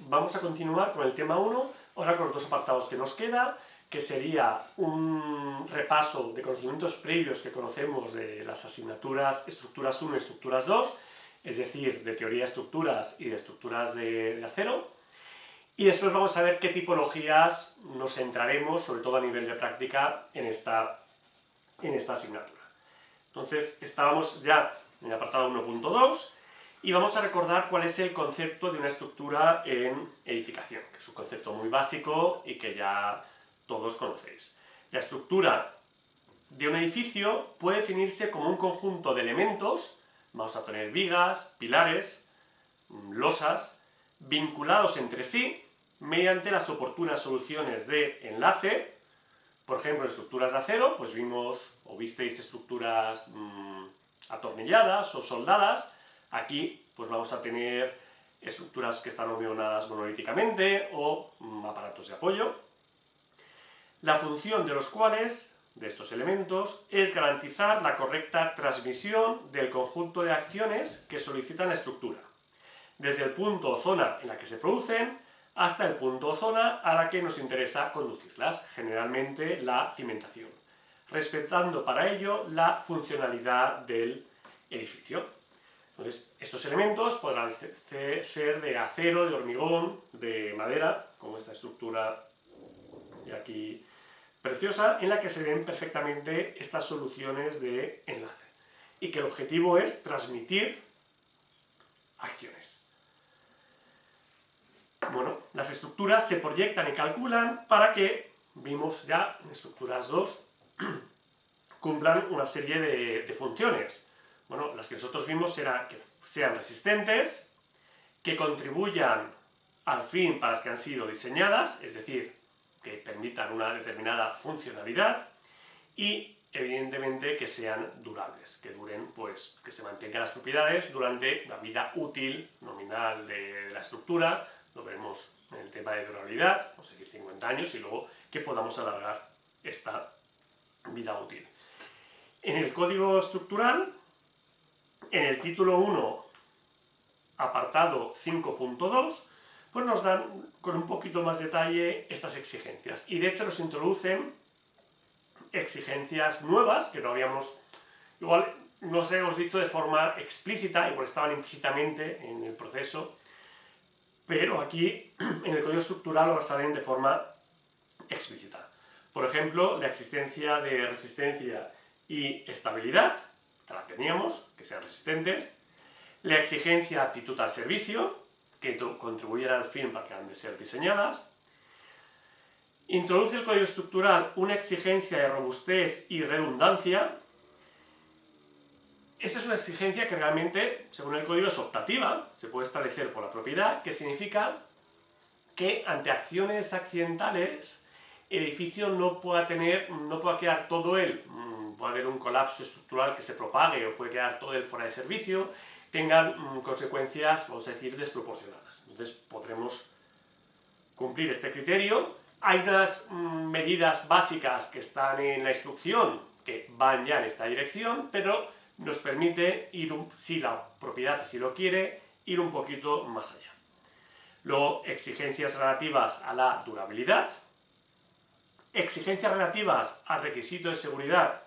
vamos a continuar con el tema 1, ahora con los dos apartados que nos queda, que sería un repaso de conocimientos previos que conocemos de las asignaturas estructuras 1 y estructuras 2, es decir, de teoría de estructuras y de estructuras de acero. Y después vamos a ver qué tipologías nos centraremos, sobre todo a nivel de práctica, en esta asignatura. Entonces, estábamos ya en el apartado 1.2 y vamos a recordar cuál es el concepto de una estructura en edificación, que es un concepto muy básico y que ya todos conocéis. La estructura de un edificio puede definirse como un conjunto de elementos, vamos a tener vigas, pilares, losas, vinculados entre sí mediante las oportunas soluciones de enlace. Por ejemplo, en estructuras de acero, pues vimos o visteis estructuras atornilladas o soldadas. Aquí pues vamos a tener estructuras que están unionadas monolíticamente o aparatos de apoyo. La función de los cuales, de estos elementos, es garantizar la correcta transmisión del conjunto de acciones que solicitan la estructura, desde el punto o zona en la que se producen hasta el punto o zona a la que nos interesa conducirlas, generalmente la cimentación, respetando para ello la funcionalidad del edificio. Entonces, estos elementos podrán ser de acero, de hormigón, de madera, como esta estructura de aquí preciosa, en la que se ven perfectamente estas soluciones de enlace, y que el objetivo es transmitir acciones. Bueno, las estructuras se proyectan y calculan para que, vimos ya en estructuras 2, cumplan una serie de funciones. Bueno, las que nosotros vimos era que sean resistentes, que contribuyan al fin para las que han sido diseñadas, es decir, que permitan una determinada funcionalidad, y evidentemente que sean durables, que duren, pues, que se mantengan las propiedades durante la vida útil nominal de la estructura. Lo veremos en el tema de durabilidad, vamos a decir 50 años, y luego que podamos alargar esta vida útil. En el código estructural, en el título 1, apartado 5.2, pues nos dan con un poquito más detalle estas exigencias, y de hecho nos introducen exigencias nuevas que no habíamos, igual no os hemos dicho de forma explícita, igual estaban implícitamente en el proceso, pero aquí en el código estructural lo salen de forma explícita. Por ejemplo, la existencia de resistencia y estabilidad, la teníamos, que sean resistentes. La exigencia de aptitud al servicio, que contribuyera al fin para que han de ser diseñadas. Introduce el código estructural una exigencia de robustez y redundancia. Esta es una exigencia que realmente, según el código, es optativa, se puede establecer por la propiedad, que significa que ante acciones accidentales el edificio no pueda quedar todo él, puede haber un colapso estructural que se propague o puede quedar todo él fuera de servicio, tengan consecuencias, vamos a decir, desproporcionadas. Entonces podremos cumplir este criterio. Hay unas medidas básicas que están en la instrucción que van ya en esta dirección, pero nos permite ir, si la propiedad así lo quiere, ir un poquito más allá. Luego, exigencias relativas a la durabilidad, exigencias relativas al requisito de seguridad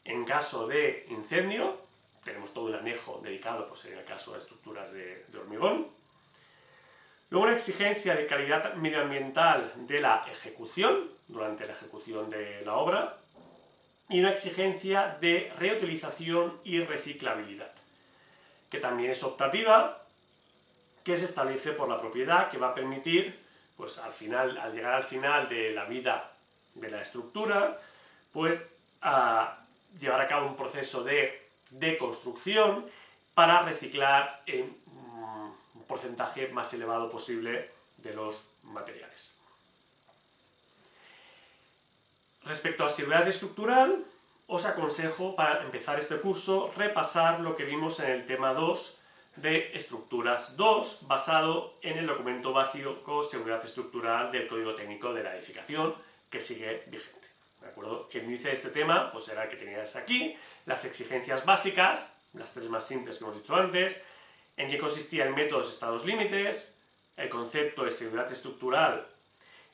en caso de incendio, tenemos todo un anejo dedicado, pues en el caso de estructuras de hormigón. Luego, una exigencia de calidad medioambiental de la ejecución, durante la ejecución de la obra, y una exigencia de reutilización y reciclabilidad, que también es optativa, que se establece por la propiedad, que va a permitir, pues al llegar al final de la vida de la estructura, pues llevar a cabo un proceso de deconstrucción para reciclar en un porcentaje más elevado posible de los materiales. Respecto a seguridad estructural, os aconsejo, para empezar este curso, repasar lo que vimos en el tema 2 de estructuras 2, basado en el documento básico Seguridad Estructural del Código Técnico de la Edificación, que sigue vigente. ¿De acuerdo? El índice de este tema pues era el que teníais aquí, las exigencias básicas, las tres más simples que hemos dicho antes, en qué consistía el método, estados límites, el concepto de seguridad estructural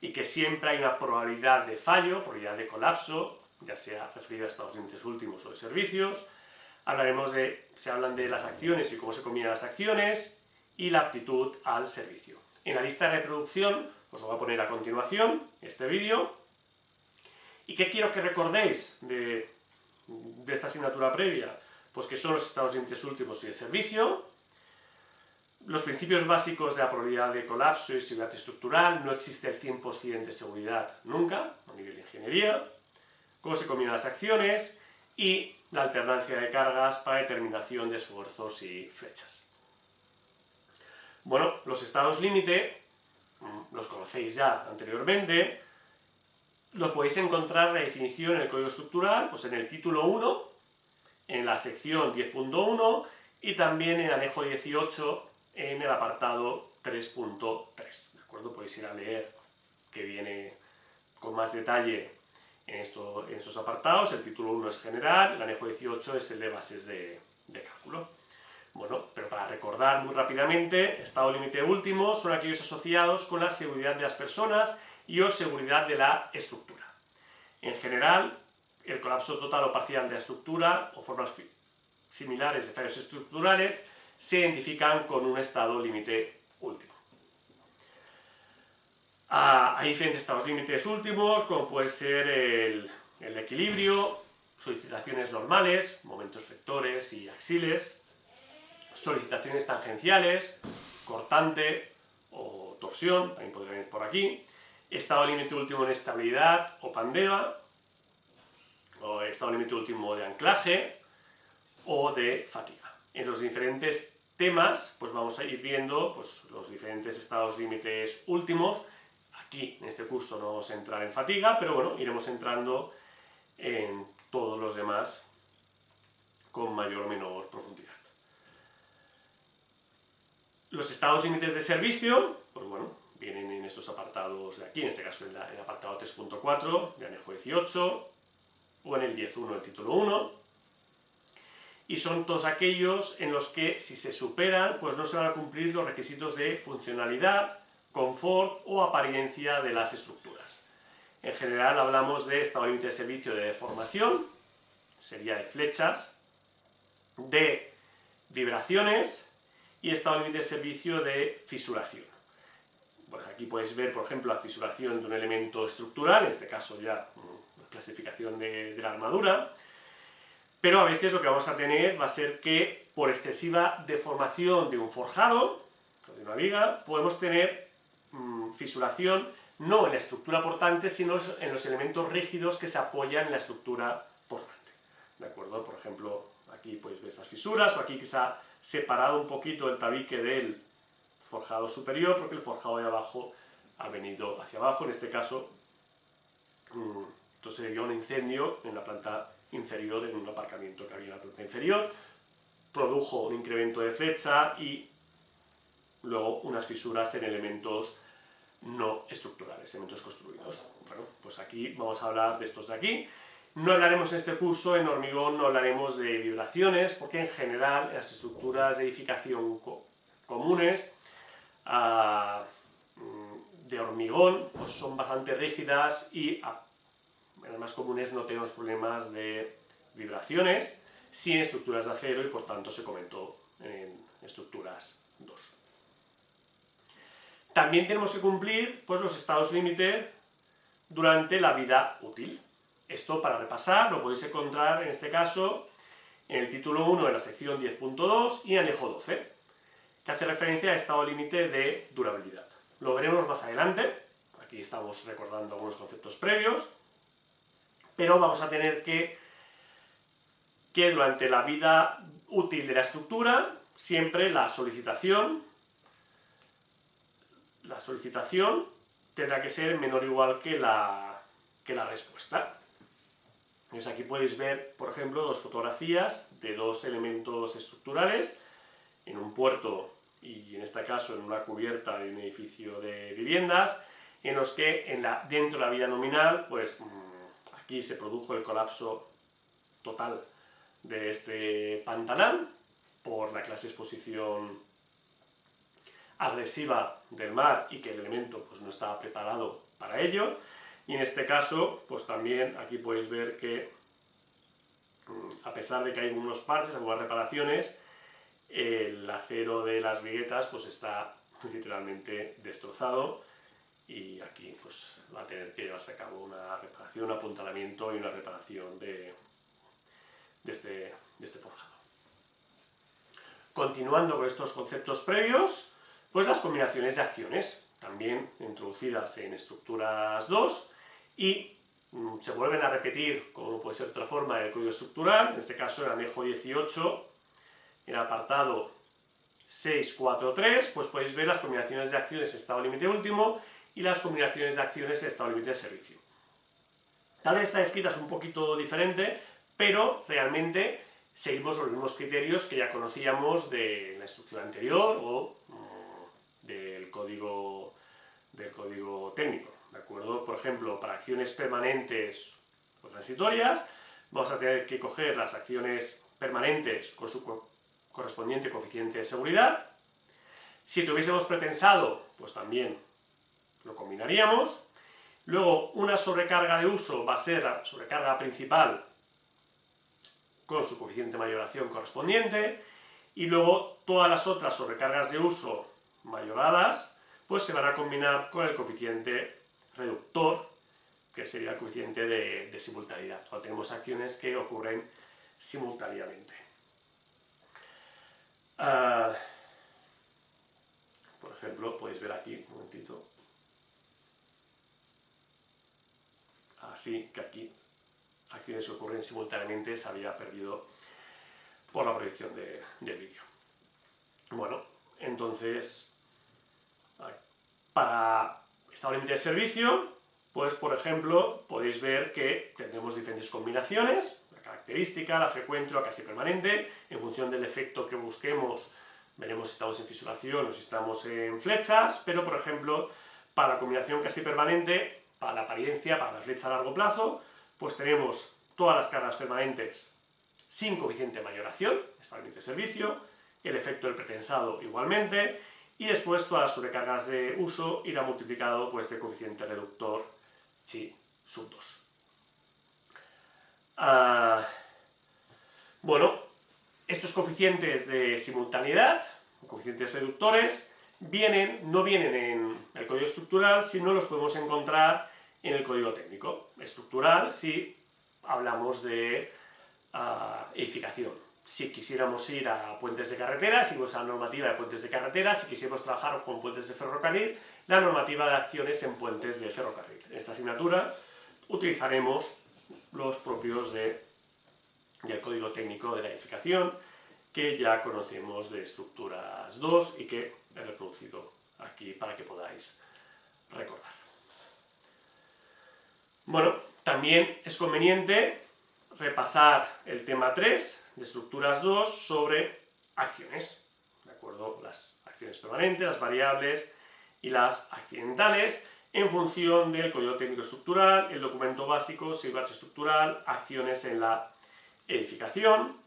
y que siempre hay una probabilidad de fallo, probabilidad de colapso, ya sea referido a estados límites últimos o de servicios. Se hablan de las acciones y cómo se combinan las acciones y la aptitud al servicio. En la lista de reproducción os lo voy a poner a continuación, este vídeo. ¿Y qué quiero que recordéis de esta asignatura previa? Pues que son los estados límites últimos y el servicio, los principios básicos de la probabilidad de colapso y seguridad estructural, no existe el 100% de seguridad nunca, a nivel de ingeniería, cómo se combinan las acciones y la alternancia de cargas para determinación de esfuerzos y flechas. Bueno, los estados límite, los conocéis ya anteriormente, los podéis encontrar la definición en el código estructural, pues en el título 1, en la sección 10.1 y también en el anejo 18 en el apartado 3.3. ¿De acuerdo? Podéis ir a leer, que viene con más detalle en estos apartados. El título 1 es general, el anejo 18 es el de bases de cálculo. Bueno, pero para recordar muy rápidamente, estado límite último son aquellos asociados con la seguridad de las personas y o seguridad de la estructura. En general, el colapso total o parcial de la estructura o formas similares de fallos estructurales se identifican con un estado límite último. Hay diferentes estados límites últimos, como puede ser el equilibrio, solicitaciones normales, momentos vectores y axiles, solicitaciones tangenciales, cortante o torsión, también podrían ir por aquí, estado límite último en estabilidad o pandeva, o estado límite último de anclaje o de fatiga. En los diferentes temas, pues vamos a ir viendo pues, los diferentes estados límites últimos. Aquí, en este curso, no vamos a entrar en fatiga, pero bueno, iremos entrando en todos los demás con mayor o menor profundidad. Los estados límites de servicio, pues bueno, vienen en estos apartados de aquí, en este caso en el apartado 3.4 de anejo 18 o en el 10.1 del título 1. Y son todos aquellos en los que, si se superan, pues no se van a cumplir los requisitos de funcionalidad, confort o apariencia de las estructuras. En general hablamos de estado límite de servicio de deformación, sería de flechas, de vibraciones y estado límite de servicio de fisuración. Bueno, aquí podéis ver, por ejemplo, la fisuración de un elemento estructural, en este caso ya la clasificación de la armadura, pero a veces lo que vamos a tener va a ser que por excesiva deformación de un forjado, o de una viga, podemos tener fisuración no en la estructura portante, sino en los elementos rígidos que se apoyan en la estructura portante. ¿De acuerdo? Por ejemplo, aquí podéis ver estas fisuras, o aquí que se ha separado un poquito el tabique del forjado superior, porque el forjado de abajo ha venido hacia abajo, en este caso, entonces había un incendio en la planta inferior, en un aparcamiento que había en la planta inferior, produjo un incremento de flecha y luego unas fisuras en elementos no estructurales, elementos construidos. Bueno, pues aquí vamos a hablar de estos de aquí. No hablaremos en este curso, en hormigón no hablaremos de vibraciones, porque en general las estructuras de edificación comunes de hormigón pues son bastante rígidas y en las más comunes no tenemos problemas de vibraciones, sí en estructuras de acero y por tanto se comentó en estructuras 2. También tenemos que cumplir pues, los estados límite durante la vida útil. Esto, para repasar, lo podéis encontrar en este caso en el título 1 de la sección 10.2 y anejo 12, que hace referencia al estado límite de durabilidad. Lo veremos más adelante, aquí estamos recordando algunos conceptos previos, pero vamos a tener que durante la vida útil de la estructura, siempre la solicitación tendrá que ser menor o igual que la respuesta. Entonces aquí podéis ver, por ejemplo, dos fotografías de dos elementos estructurales en un puerto y en este caso en una cubierta de un edificio de viviendas, en los que dentro de la vida nominal, pues aquí se produjo el colapso total de este pantanal por la clase de exposición agresiva del mar y que el elemento pues, no estaba preparado para ello. Y en este caso, pues también aquí podéis ver que a pesar de que hay unos parches, algunas reparaciones, el acero de las viguetas pues está literalmente destrozado y aquí pues va a tener que llevarse a cabo una reparación, un apuntalamiento y una reparación de este forjado. Continuando con estos conceptos previos, pues las combinaciones de acciones, también introducidas en estructuras 2 y se vuelven a repetir, como puede ser de otra forma, en el código estructural, en este caso en el anejo 18, en el apartado 643, pues podéis ver las combinaciones de acciones estado límite último y las combinaciones de acciones estado límite de servicio. Tal vez esta escrita es un poquito diferente, pero realmente seguimos los mismos criterios que ya conocíamos de la estructura anterior o del código técnico, ¿de acuerdo? Por ejemplo, para acciones permanentes o transitorias, vamos a tener que coger las acciones permanentes con su correspondiente coeficiente de seguridad. Si tuviésemos pretensado, pues también lo combinaríamos. Luego, una sobrecarga de uso va a ser la sobrecarga principal con su coeficiente de mayoración correspondiente, y luego todas las otras sobrecargas de uso mayoradas pues se van a combinar con el coeficiente reductor, que sería el coeficiente de simultaneidad, cuando tenemos acciones que ocurren simultáneamente. Por ejemplo, podéis ver aquí, un momentito, así que aquí acciones que ocurren simultáneamente se había perdido por la proyección del vídeo. Bueno, entonces, para estado límite de servicio, pues por ejemplo, podéis ver que tendremos diferentes combinaciones, la característica, la frecuente o la casi permanente, en función del efecto que busquemos, veremos si estamos en fisuración o si estamos en flechas, pero por ejemplo, para la combinación casi permanente, para la apariencia, para la flecha a largo plazo, pues tenemos todas las cargas permanentes sin coeficiente de mayoración, estado límite de servicio, el efecto del pretensado igualmente, y después todas las sobrecargas de uso irá multiplicado por este coeficiente reductor chi sub 2. Bueno, estos coeficientes de simultaneidad, coeficientes reductores, no vienen en el código estructural, sino los podemos encontrar en el código técnico. Estructural si hablamos de edificación. Si quisiéramos ir a puentes de carretera, seguimos la normativa de puentes de carretera. Si quisiéramos trabajar con puentes de ferrocarril, la normativa de acciones en puentes de ferrocarril. En esta asignatura utilizaremos los propios del código técnico de la edificación, que ya conocemos de estructuras 2 y que he reproducido aquí para que podáis recordar. Bueno, también es conveniente repasar el tema 3 de estructuras 2 sobre acciones, ¿de acuerdo? Las acciones permanentes, las variables y las accidentales, en función del código técnico estructural, el documento básico, SafeBatch estructural, acciones en la edificación,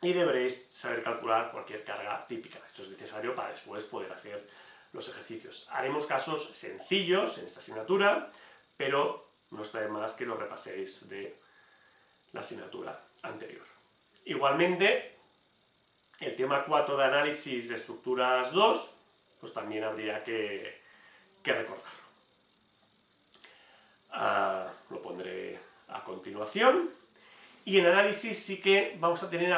y deberéis saber calcular cualquier carga típica. Esto es necesario para después poder hacer los ejercicios. Haremos casos sencillos en esta asignatura, pero no está de más que lo repaséis de la asignatura anterior. Igualmente, el tema 4 de análisis de estructuras 2, pues también habría que recordarlo. Lo pondré a continuación. Y en análisis sí que vamos a tener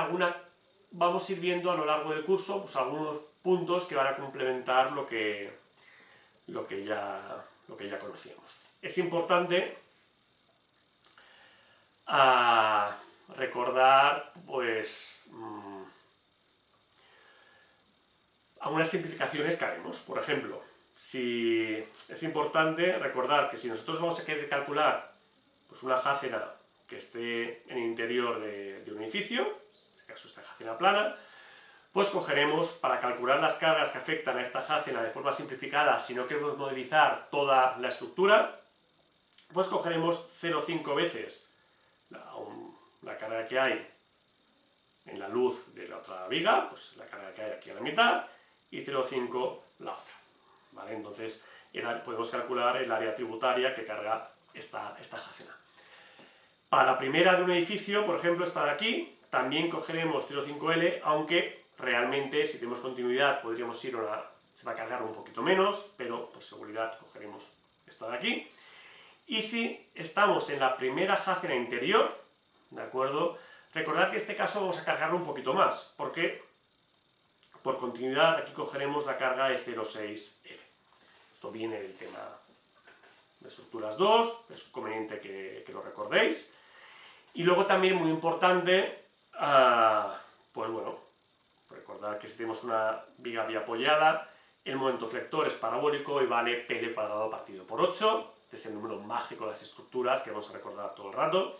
vamos a ir viendo a lo largo del curso pues algunos puntos que van a complementar lo que ya conocíamos. Es importante recordar pues algunas simplificaciones que haremos. Por ejemplo, es importante recordar que si nosotros vamos a querer calcular pues una jácena que esté en el interior de un edificio, en este caso esta jácena plana, pues cogeremos, para calcular las cargas que afectan a esta jácena de forma simplificada, si no queremos modelizar toda la estructura, pues cogeremos 0,5 veces la carga que hay en la luz de la otra viga, pues la carga que hay aquí a la mitad, y 0,5 la otra. ¿Vale? Entonces podemos calcular el área tributaria que carga esta jácena. Para la primera de un edificio, por ejemplo, esta de aquí, también cogeremos 0,5L, aunque realmente si tenemos continuidad podríamos ir se va a cargar un poquito menos, pero por seguridad cogeremos esta de aquí. Y si estamos en la primera jácena interior, ¿de acuerdo? Recordad que en este caso vamos a cargarlo un poquito más, porque por continuidad aquí cogeremos la carga de 0,6L. Esto viene del tema de estructuras 2, es conveniente que lo recordéis. Y luego también muy importante, pues bueno, recordad que si tenemos una viga biapoyada, el momento flector es parabólico y vale PL cuadrado partido por 8. Este es el número mágico de las estructuras que vamos a recordar todo el rato.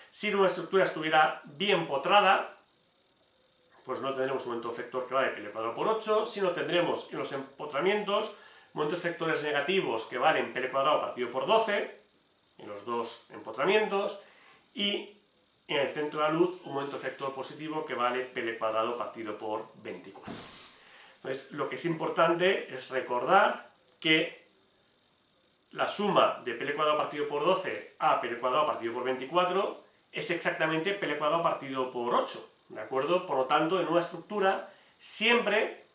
Si una estructura estuviera bien potrada, pues no tendremos un momento flector que vale PL cuadrado por 8, sino tendremos en los empotramientos momentos flectores negativos que valen PL cuadrado partido por 12, en los dos empotramientos, y en el centro de la luz un momento flector positivo que vale PL cuadrado partido por 24. Entonces, lo que es importante es recordar que la suma de PL cuadrado partido por 12 a PL cuadrado partido por 24 es exactamente PL cuadrado partido por 8, ¿de acuerdo? Por lo tanto, en una estructura siempre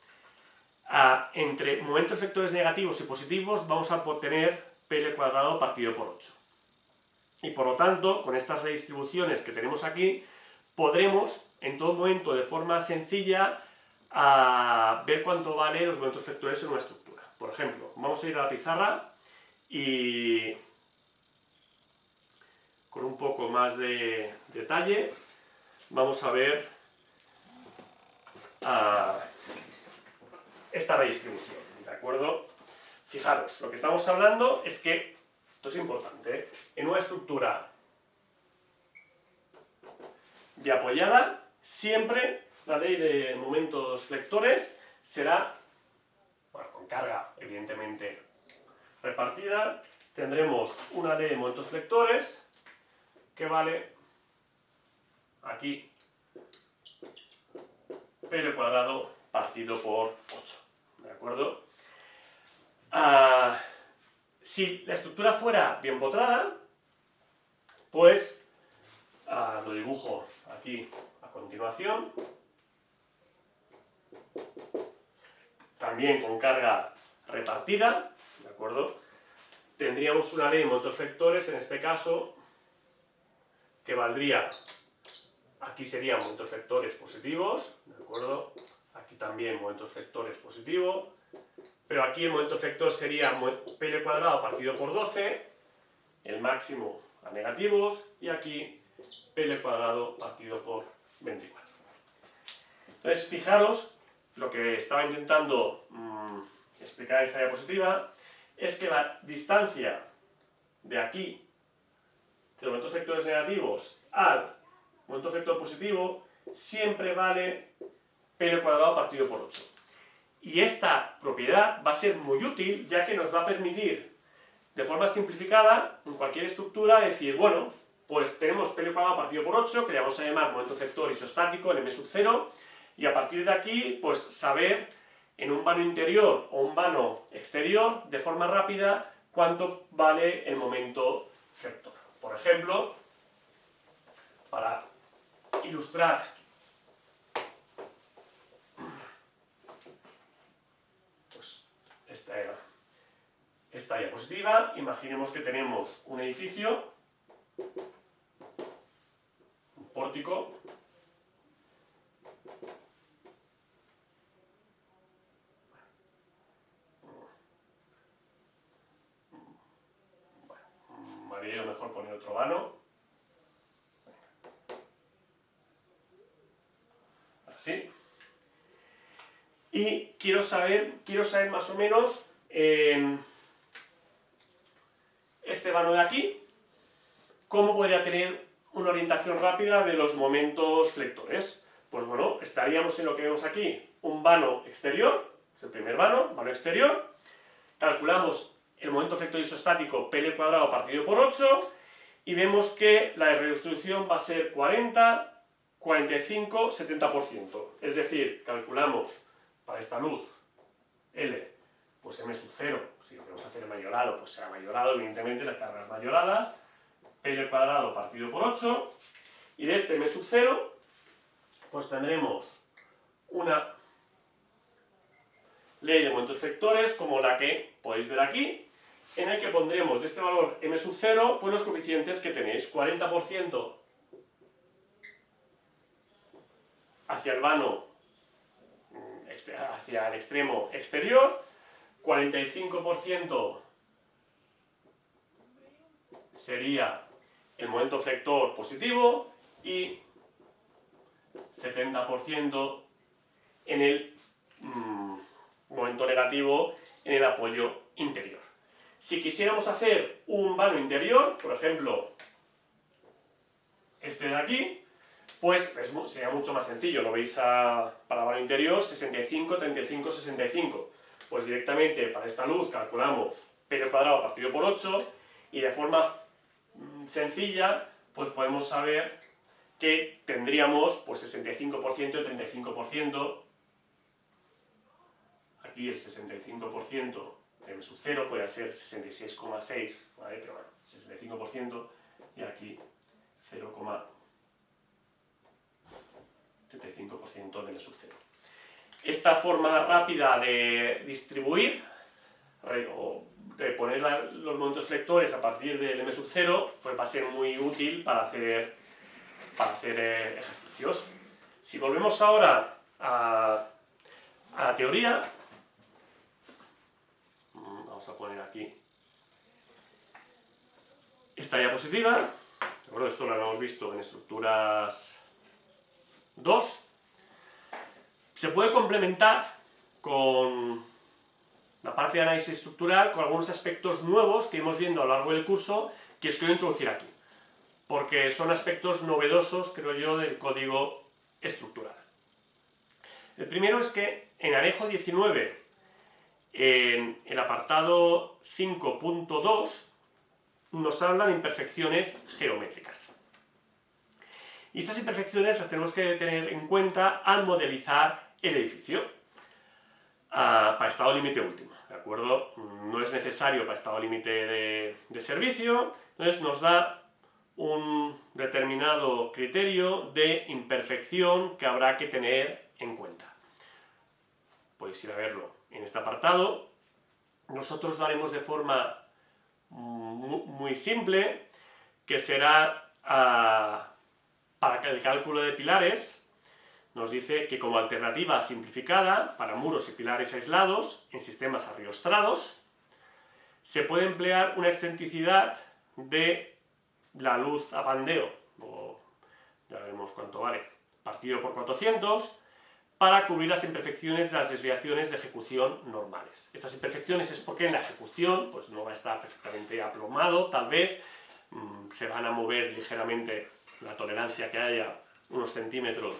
entre momentos flectores negativos y positivos vamos a obtener PL cuadrado partido por 8. Y por lo tanto, con estas redistribuciones que tenemos aquí, podremos en todo momento de forma sencilla ver cuánto valen los momentos flectores en una estructura. Por ejemplo, vamos a ir a la pizarra y con un poco más de detalle vamos a ver esta redistribución, ¿de acuerdo? Fijaros, lo que estamos hablando es que, esto es importante, en una estructura biapoyada, siempre la ley de momentos flectores será, bueno, con carga evidentemente repartida, tendremos una ley de momentos flectores que vale aquí PL cuadrado partido por 8, ¿de acuerdo? Si la estructura fuera bien potrada, pues lo dibujo aquí a continuación, también con carga repartida, ¿de acuerdo? Tendríamos una ley de momentos flectores, en este caso, que valdría, aquí serían momentos flectores positivos, ¿de acuerdo? Aquí también momentos flectores positivos, pero aquí el momento flector sería PL cuadrado partido por 12, el máximo a negativos, y aquí PL cuadrado partido por 24. Entonces, fijaros, lo que estaba intentando explicar en esta diapositiva es que la distancia de aquí, de los momentos flectores negativos al momento flector positivo, siempre vale PL cuadrado partido por 8. Y esta propiedad va a ser muy útil, ya que nos va a permitir, de forma simplificada, en cualquier estructura, decir, bueno, pues tenemos PL cuadrado partido por 8, que le vamos a llamar momento flector isostático en M sub 0, y a partir de aquí, pues saber en un vano interior o un vano exterior, de forma rápida, cuánto vale el momento flector. Por ejemplo, para ilustrar pues esta diapositiva, imaginemos que tenemos un edificio, un pórtico, me habría ido mejor poner otro vano, así, y quiero saber más o menos este vano de aquí, cómo podría tener una orientación rápida de los momentos flectores. Pues bueno, estaríamos en lo que vemos aquí, un vano exterior, es el primer vano exterior, calculamos el momento flector isostático PL cuadrado partido por 8 y vemos que la redistribución va a ser 40, 45, 70%. Es decir, calculamos para esta luz L, pues M sub 0, si lo queremos hacer mayorado, pues será mayorado, evidentemente las cargas mayoradas, P al cuadrado partido por 8, y de este M sub 0, pues tendremos una ley de momentos vectores como la que podéis ver aquí, en el que pondremos de este valor M sub 0, pues los coeficientes que tenéis, 40% hacia el vano, hacia el extremo exterior, 45% sería el momento flector positivo y 70% en el momento negativo en el apoyo interior. Si quisiéramos hacer un vano interior, por ejemplo, este de aquí, pues sería mucho más sencillo. Lo veis para vano interior, 65, 35, 65. Pues directamente para esta luz calculamos P al cuadrado partido por 8 y de forma sencilla pues podemos saber que tendríamos pues 65% y 35%. Aquí el 65% de M sub 0 puede ser 66,6, ¿vale? Pero bueno, 65% y aquí 0,35% de M sub 0. Esta forma rápida de distribuir o de poner los momentos flectores a partir del M sub 0 pues va a ser muy útil para hacer ejercicios. Si volvemos ahora a la teoría, vamos a poner aquí esta diapositiva. Bueno, esto lo hemos visto en estructuras 2. Se puede complementar con la parte de análisis estructural con algunos aspectos nuevos que hemos viendo a lo largo del curso que os quiero introducir aquí, porque son aspectos novedosos, creo yo, del código estructural. El primero es que en anejo 19, en el apartado 5.2, nos habla de imperfecciones geométricas. Y estas imperfecciones las tenemos que tener en cuenta al modelizar el edificio para estado límite último, ¿de acuerdo? No es necesario para estado límite de servicio, entonces nos da un determinado criterio de imperfección que habrá que tener en cuenta. Podéis ir a verlo en este apartado. Nosotros lo haremos de forma muy simple, que será para el cálculo de pilares. Nos dice que como alternativa simplificada para muros y pilares aislados en sistemas arriostrados, se puede emplear una excentricidad de la luz a pandeo, ya veremos cuánto vale, partido por 400, para cubrir las imperfecciones de las desviaciones de ejecución normales. Estas imperfecciones es porque en la ejecución pues no va a estar perfectamente aplomado, tal vez se van a mover ligeramente la tolerancia que haya unos centímetros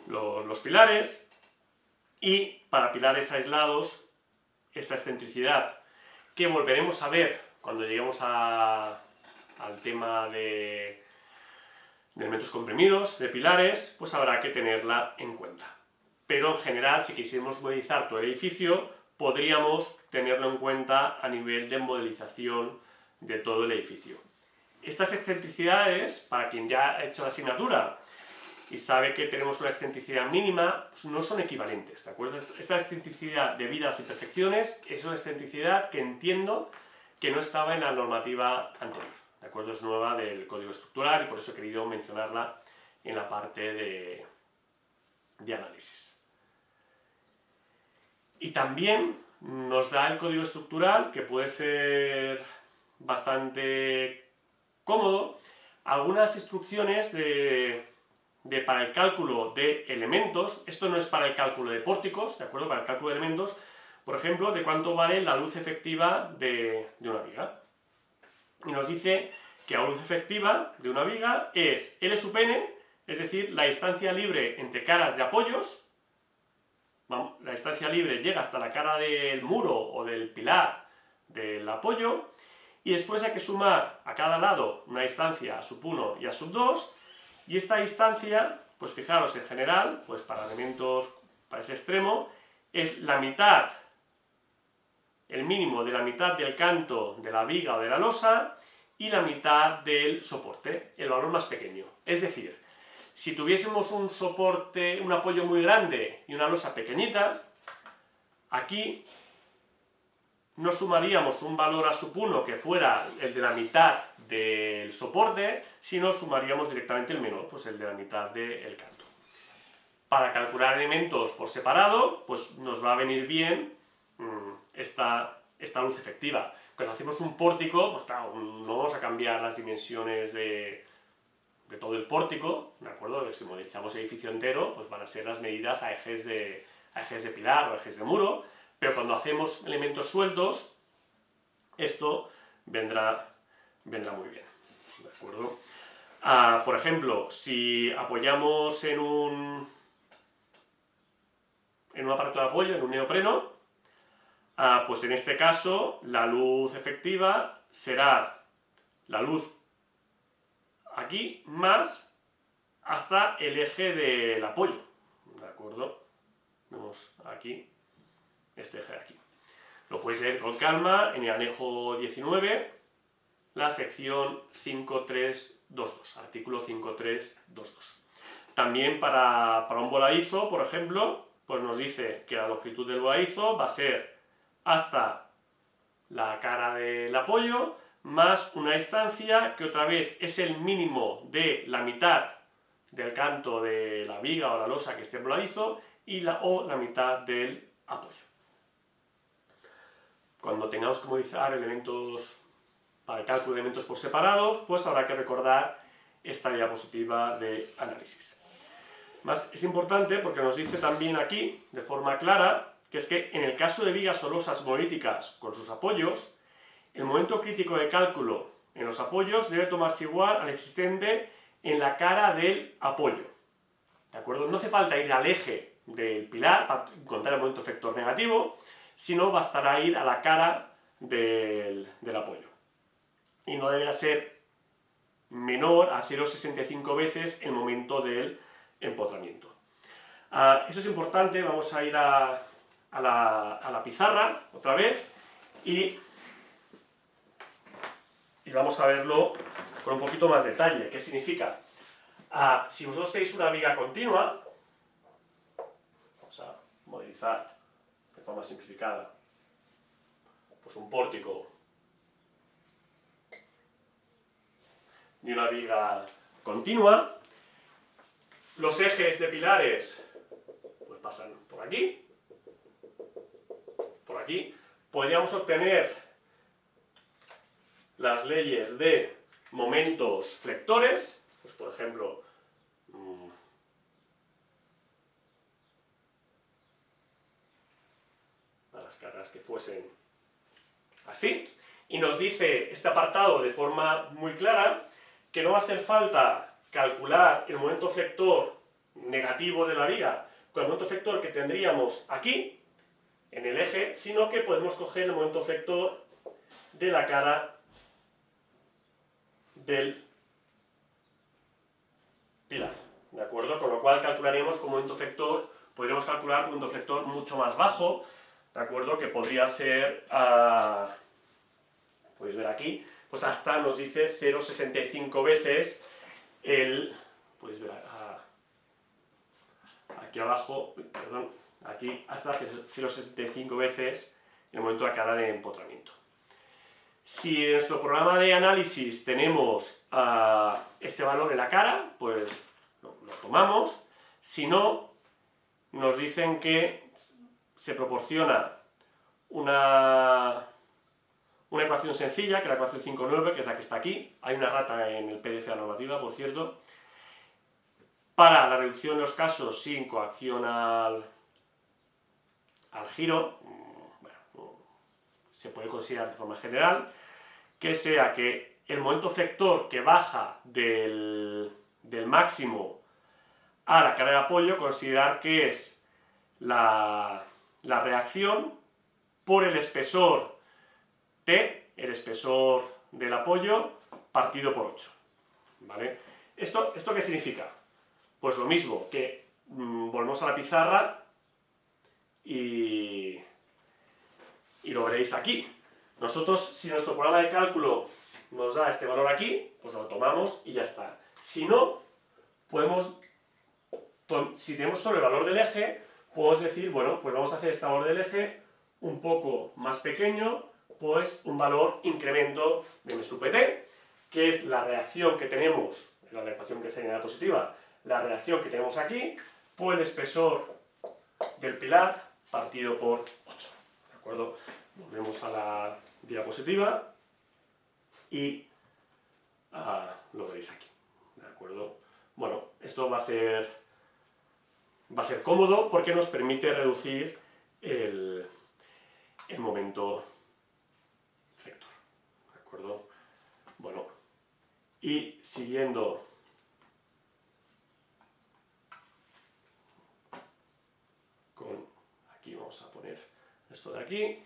los pilares, y para pilares aislados esta excentricidad que volveremos a ver cuando lleguemos al tema de elementos comprimidos, de pilares, pues habrá que tenerla en cuenta. Pero en general, si quisiéramos modelizar todo el edificio, podríamos tenerlo en cuenta a nivel de modelización de todo el edificio. Estas excentricidades, para quien ya ha hecho la asignatura y sabe que tenemos una excentricidad mínima, no son equivalentes, ¿de acuerdo? Esta excentricidad debido a las imperfecciones es una excentricidad que entiendo que no estaba en la normativa anterior, ¿de acuerdo? Es nueva del código estructural y por eso he querido mencionarla en la parte de análisis. Y también nos da el código estructural, que puede ser bastante cómodo, algunas instrucciones para el cálculo de elementos. Esto no es para el cálculo de pórticos, ¿de acuerdo? Para el cálculo de elementos, por ejemplo, de cuánto vale la luz efectiva de una viga. Y nos dice que la luz efectiva de una viga es L sub n, es decir, la distancia libre entre caras de apoyos. La distancia libre llega hasta la cara del muro o del pilar del apoyo, y después hay que sumar a cada lado una distancia a sub 1 y a sub 2, y esta distancia, pues fijaros, en general, pues para elementos para ese extremo, es la mitad el mínimo de la mitad del canto de la viga o de la losa y la mitad del soporte, el valor más pequeño. Es decir, si tuviésemos un soporte, un apoyo muy grande y una losa pequeñita, aquí no sumaríamos un valor a sub 1 que fuera el de la mitad del soporte, sino sumaríamos directamente el menor, pues el de la mitad del canto. Para calcular elementos por separado, pues nos va a venir bien esta luz efectiva. Cuando hacemos un pórtico, pues claro, no vamos a cambiar las dimensiones de todo el pórtico, ¿de acuerdo? Si modelizamos el edificio entero, pues van a ser las medidas a ejes de pilar o ejes de muro, pero cuando hacemos elementos sueltos, esto vendrá muy bien, ¿de acuerdo? Por ejemplo, si apoyamos en un aparato de apoyo, en un neopreno, pues en este caso la luz efectiva será la luz aquí más hasta el eje del apoyo, ¿de acuerdo? Vemos aquí este eje de aquí. Lo podéis leer con calma en el anejo 19, la sección 5322, artículo 5322. También para un voladizo, por ejemplo, pues nos dice que la longitud del voladizo va a ser hasta la cara del apoyo más una distancia que otra vez es el mínimo de la mitad del canto de la viga o la losa que esté en voladizo o la mitad del apoyo. Cuando tengamos que modificar elementos para el cálculo de elementos por separado, pues habrá que recordar esta diapositiva de análisis. Más es importante porque nos dice también aquí, de forma clara, que es que en el caso de vigas o losas monolíticas con sus apoyos, el momento crítico de cálculo en los apoyos debe tomarse igual al existente en la cara del apoyo. ¿De acuerdo? No hace falta ir al eje del pilar para encontrar el momento efector negativo, sino bastará ir a la cara del apoyo. Y no deberá ser menor a 0,65 veces el momento del empotramiento. Eso es importante, vamos a ir a la pizarra otra vez y vamos a verlo con un poquito más detalle. ¿Qué significa? Si vosotros tenéis una viga continua, vamos a modelizar de forma simplificada pues un pórtico de una viga continua, los ejes de pilares pues pasan por aquí, podríamos obtener las leyes de momentos flectores, pues por ejemplo, para las cargas que fuesen así, y nos dice este apartado de forma muy clara que no va a hacer falta calcular el momento flector negativo de la viga con el momento flector que tendríamos aquí, en el eje, sino que podemos coger el momento flector de la cara del pilar, ¿de acuerdo? Con lo cual calcularíamos con momento flector, podríamos calcular un momento flector mucho más bajo, ¿de acuerdo? Que podría ser, podéis ver aquí, pues hasta nos dice 0,65 veces el, podéis ver aquí abajo, perdón, aquí hasta 0,65 veces el momento de la cara de empotramiento. Si en nuestro programa de análisis tenemos este valor en la cara, pues lo tomamos. Si no, nos dicen que se proporciona una ecuación sencilla, que es la ecuación 5,9, que es la que está aquí. Hay una rata en el PDF de la normativa, por cierto. Para la reducción de los casos sin coacción al giro, bueno, se puede considerar de forma general, que sea que el momento flector que baja del máximo a la cara de apoyo, considerar que es la reacción por el espesor T, el espesor del apoyo, partido por 8. ¿Vale? ¿Esto qué significa? Pues lo mismo, que volvemos a la pizarra y y lo veréis aquí. Nosotros, si nuestro programa de cálculo nos da este valor aquí, pues lo tomamos y ya está. Si no, podemos, si tenemos solo el valor del eje, podemos decir, bueno, pues vamos a hacer este valor del eje un poco más pequeño, pues un valor incremento de m sub t, que es la reacción que tenemos, la ecuación que sería la positiva, la reacción que tenemos aquí, por el espesor del pilar partido por 8. ¿De acuerdo? Volvemos a la diapositiva y lo veréis aquí. ¿De acuerdo? Bueno, esto va a ser cómodo porque nos permite reducir el momento vector. ¿De acuerdo? Bueno, y siguiendo con, aquí vamos a poner esto de aquí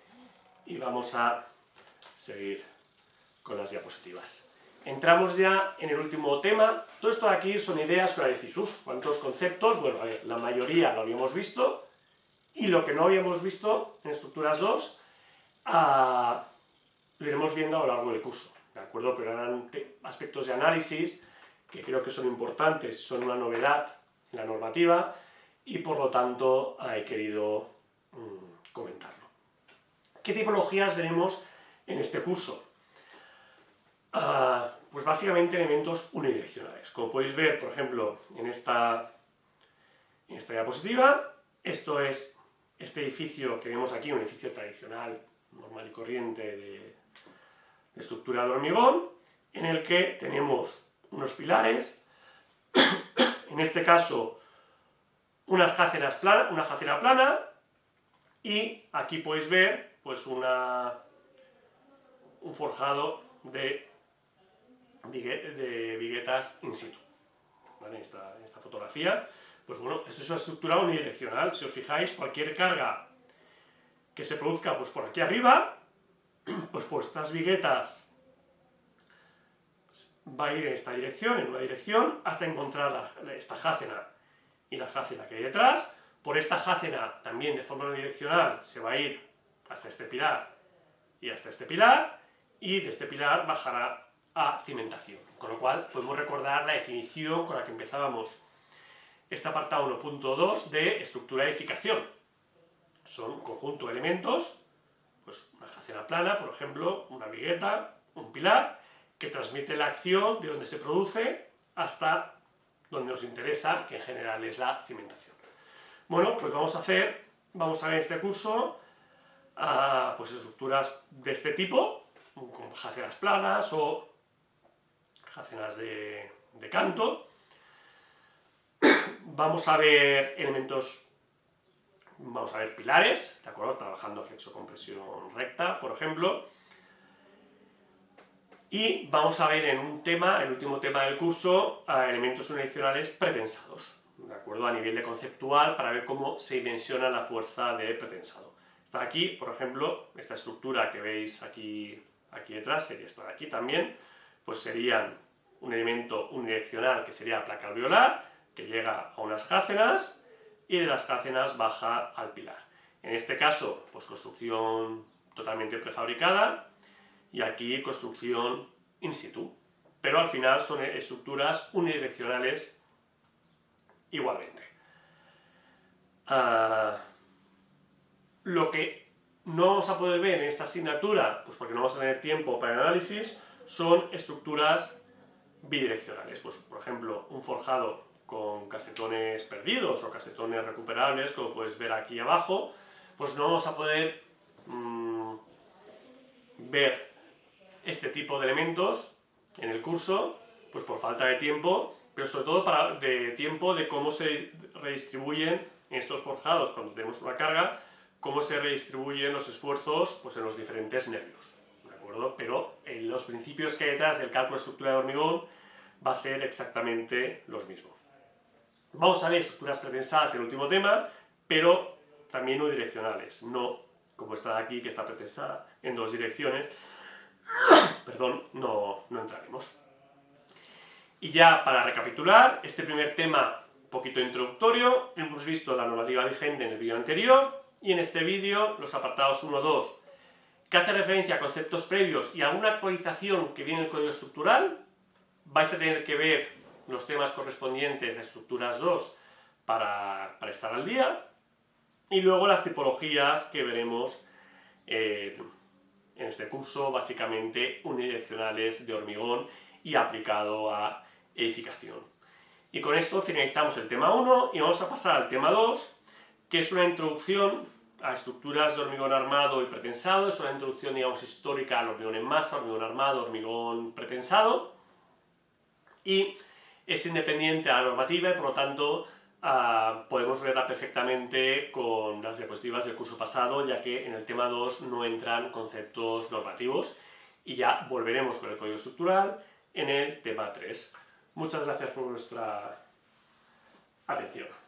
y vamos a seguir con las diapositivas. Entramos ya en el último tema. Todo esto de aquí son ideas que decís, uff, ¿cuántos conceptos? Bueno, a ver, la mayoría lo habíamos visto y lo que no habíamos visto en estructuras 2 lo iremos viendo a lo largo del curso, ¿de acuerdo? Pero eran aspectos de análisis que creo que son importantes, son una novedad en la normativa y por lo tanto he querido comentarlo. ¿Qué tipologías veremos en este curso? Pues básicamente elementos unidireccionales. Como podéis ver, por ejemplo, en esta diapositiva, esto es este edificio que vemos aquí, un edificio tradicional, normal y corriente de estructura de hormigón, en el que tenemos unos pilares, en este caso una jacera plana, y aquí podéis ver pues un forjado de viguetas in situ. ¿Vale? Esta fotografía, pues bueno, esto es una estructura unidireccional. Si os fijáis, cualquier carga que se produzca pues por aquí arriba, pues estas viguetas va a ir en esta dirección, en una dirección, hasta encontrar esta jácera y la jácera que hay detrás. Por esta jácera, también de forma unidireccional, se va a ir hasta este pilar y hasta este pilar, y de este pilar bajará a cimentación. Con lo cual, podemos recordar la definición con la que empezábamos este apartado 1.2 de estructura de edificación. Son un conjunto de elementos, pues una jacera plana, por ejemplo, una vigueta, un pilar, que transmite la acción de donde se produce hasta donde nos interesa, que en general es la cimentación. Bueno, pues vamos a ver en este curso pues estructuras de este tipo, con jaceras planas o jaceras de canto. Vamos a ver elementos, vamos a ver pilares, ¿de acuerdo? Trabajando flexo-compresión recta, por ejemplo. Y vamos a ver en un tema, el último tema del curso, elementos unidireccionales pretensados, ¿de acuerdo? A nivel de conceptual, para ver cómo se dimensiona la fuerza de pretensado. Está aquí, por ejemplo, esta estructura que veis aquí detrás, sería esta de aquí también, pues serían un elemento unidireccional que sería placa alveolar, que llega a unas jáceras y de las jáceras baja al pilar. En este caso, pues construcción totalmente prefabricada, y aquí construcción in situ, pero al final son estructuras unidireccionales igualmente. Lo que no vamos a poder ver en esta asignatura, pues porque no vamos a tener tiempo para el análisis, son estructuras bidireccionales. Pues, por ejemplo, un forjado con casetones perdidos o casetones recuperables, como puedes ver aquí abajo, pues no vamos a poder ver este tipo de elementos en el curso, pues por falta de tiempo, pero sobre todo de tiempo de cómo se redistribuyen en estos forjados cuando tenemos una carga, cómo se redistribuyen los esfuerzos pues en los diferentes nervios, ¿de acuerdo? Pero los principios que hay detrás del cálculo de estructura de hormigón va a ser exactamente los mismos. Vamos a ver estructuras pretensadas en el último tema, pero también unidireccionales, no como esta de aquí, que está pretensada en dos direcciones. Perdón, no entraremos. Y ya para recapitular, este primer tema, un poquito introductorio, hemos visto la normativa vigente en el vídeo anterior, y en este vídeo los apartados 1, 2 que hace referencia a conceptos previos y alguna actualización que viene en el código estructural. Vais a tener que ver los temas correspondientes a estructuras 2 para estar al día. Y luego las tipologías que veremos en este curso, básicamente unidireccionales de hormigón y aplicado a edificación. Y con esto finalizamos el tema 1 y vamos a pasar al tema 2, que es una introducción a estructuras de hormigón armado y pretensado. Es una introducción, digamos, histórica al hormigón en masa, hormigón armado, hormigón pretensado, y es independiente a la normativa y por lo tanto podemos verla perfectamente con las diapositivas del curso pasado, ya que en el tema 2 no entran conceptos normativos, y ya volveremos con el código estructural en el tema 3. Muchas gracias por vuestra atención.